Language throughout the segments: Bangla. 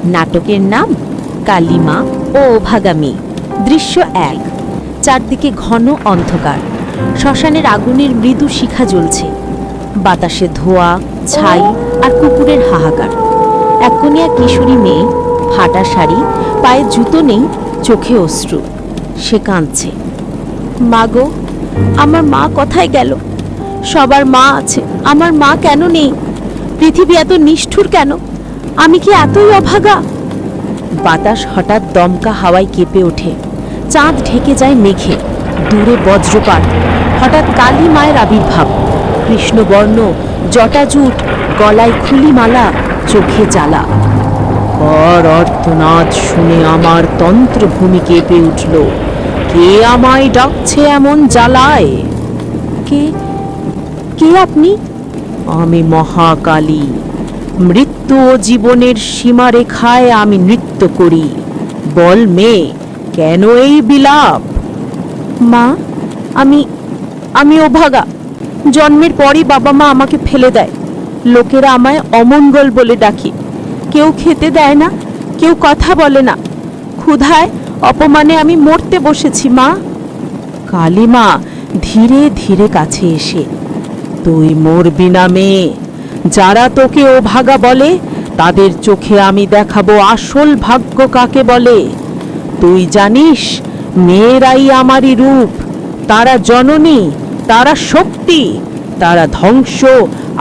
নাটকের নাম কালিমা ও অভাগামী। দৃশ্য 1। চারদিকে ঘন অন্ধকার, শ্মশানের আগুনের মৃদু শিখা জ্বলছে। বাতাসে ধোঁয়া, ছাই আর কুকুরের হাহাকার। এককনিয়া কিশোরী মেয়ে, ফাটা শাড়ি, পায়ে জুতো নেই, চোখে অশ্রু। সে কাঁদছে। মা গো, আমার মা কোথায় গেল? সবার মা আছে, আমার মা কেন নেই? পৃথিবী এত নিষ্ঠুর কেন? আমি কি এতই অভাগা? বাতাস হঠাৎ দমকা হাওয়ায় কেঁপে ওঠে। চাঁদ ঢেকে যায় মেঘে। দূরে বজ্রপাত। হঠাৎ কালী মায়ের আবির্ভাব। কৃষ্ণবর্ণ, জটাজুট, গলায় খুলিমালা, চোখে জ্বালা। কর অর্থনাদ শুনে আমার তন্ত্রভূমি কেঁপে উঠল। কে আমায় ডাকছে এমন জ্বালায়? কে কে আপনি? আমি মহাকালী। মৃত্যু ও জীবনের সীমারেখায় আমি নৃত্য করি। বল মেয়ে, কেন এই বিলাপ? মা, আমি আমি অভাগা। জন্মের পরই বাবা মা আমাকে ফেলে দেয়। লোকেরা আমায় অমঙ্গল বলে ডাকে। কেউ খেতে দেয় না, কেউ কথা বলে না। ক্ষুধায়, অপমানে আমি মরতে বসেছি মা। কালিমা ধীরে ধীরে কাছে এসে, তুই মরবি না মেয়ে। যারা তোকে অভাগা বলে, তাদের চোখে আমি দেখাবো আসল ভাগ্য কাকে বলে। তুই জানিস, মেয়েরাই আমারই রূপ। তারা জননী, তারা শক্তি, তারা ধ্বংস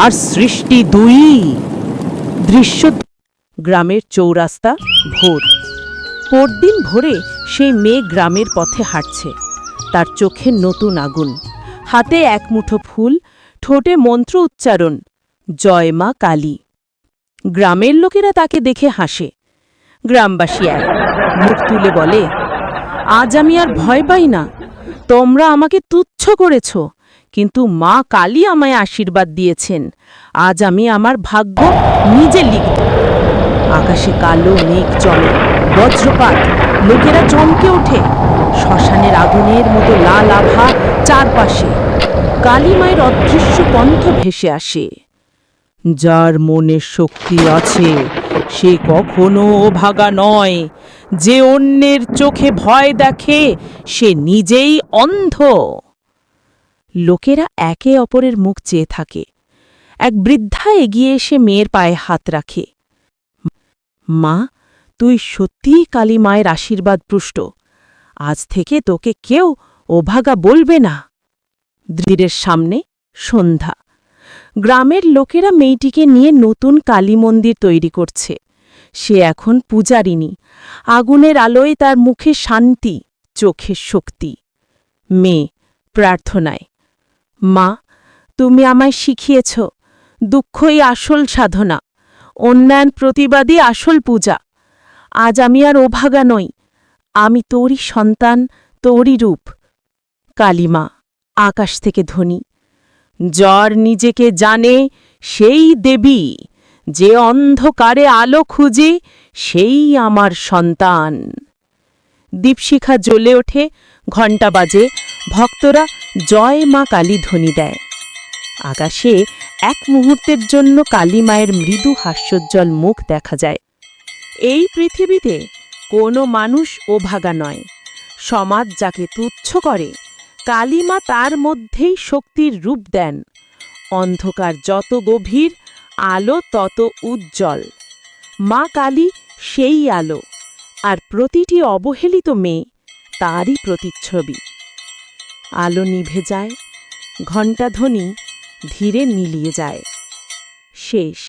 আর সৃষ্টি দুই। দৃশ্য গ্রামের চৌরাস্তা, ভোর। পরদিন ভোরে সেই মেয়ে গ্রামের পথে হাঁটছে। তার চোখে নতুন আগুন, হাতে এক মুঠো ফুল, ঠোঁটে মন্ত্র উচ্চারণ, জয় মা কালী। গ্রামের লোকেরা তাকে দেখে হাসে। গ্রামবাসী এক মুখ তুলে বলে, আজ আমি আর ভয় পাই না। তোমরা আমাকে তুচ্ছ করেছ, কিন্তু মা কালী আমায় আশীর্বাদ দিয়েছেন। আজ আমি আমার ভাগ্য নিজে লিখব। আকাশে কালো মেঘ চলে, বজ্রপাত, লোকেরা চমকে ওঠে। শ্মশানের আগুনের মতো লাল আভা চারপাশে। কালী মায়ের অদৃশ্য কণ্ঠ ভেসে আসে, যার মনে শক্তি আছে সে কখনো অভাগা নয়। যে অন্যের চোখে ভয় দেখে সে নিজেই অন্ধ। লোকেরা একে অপরের মুখ চেয়ে থাকে। এক বৃদ্ধা এগিয়ে এসে মেয়ের পায়ে হাত রাখে। মা, তুই সত্যিই কালী মায়ের আশীর্বাদ পুষ্ট। আজ থেকে তোকে কেউ অভাগা বলবে না। দ্বীরের সামনে সন্ধ্যা। গ্রামের লোকেরা মেয়েটিকে নিয়ে নতুন কালী মন্দির তৈরি করছে। সে এখন পূজারিনী। আগুনের আলোয় তার মুখে শান্তি, চোখে শক্তি। মেয়ে প্রার্থনায়, মা, তুমি আমায় শিখিয়েছ দুঃখই আসল সাধনা, অন্যায়ের প্রতিবাদী আসল পূজা। আজ আমি আর অভাগা নই, আমি তোরই সন্তান, তোরই রূপ। কালিমা আকাশ থেকে ধ্বনি, যার নিজেকে জানে সেই দেবী, যে অন্ধকারে আলো খুঁজে সেই আমার সন্তান। দীপশিখা জ্বলে ওঠে, ঘণ্টা বাজে, ভক্তরা জয় মা কালী ধ্বনি দেয়। আকাশে এক মুহূর্তের জন্য কালী মায়ের মৃদু হাস্যোজ্জ্বল মুখ দেখা যায়। এই পৃথিবীতে কোনো মানুষ অভাগা নয়। সমাজ যাকে তুচ্ছ করে, কালীমা তার মধ্যেই শক্তির রূপ দেন। অন্ধকার যত গভীর, আলো তত উজ্জ্বল। মা কালী সেই আলো, আর প্রতিটি অবহেলিত মেয়ে তারই প্রতিচ্ছবি। আলো নিভে যায়, ঘণ্টাধ্বনি ধীরে মিলিয়ে যায়। শেষ।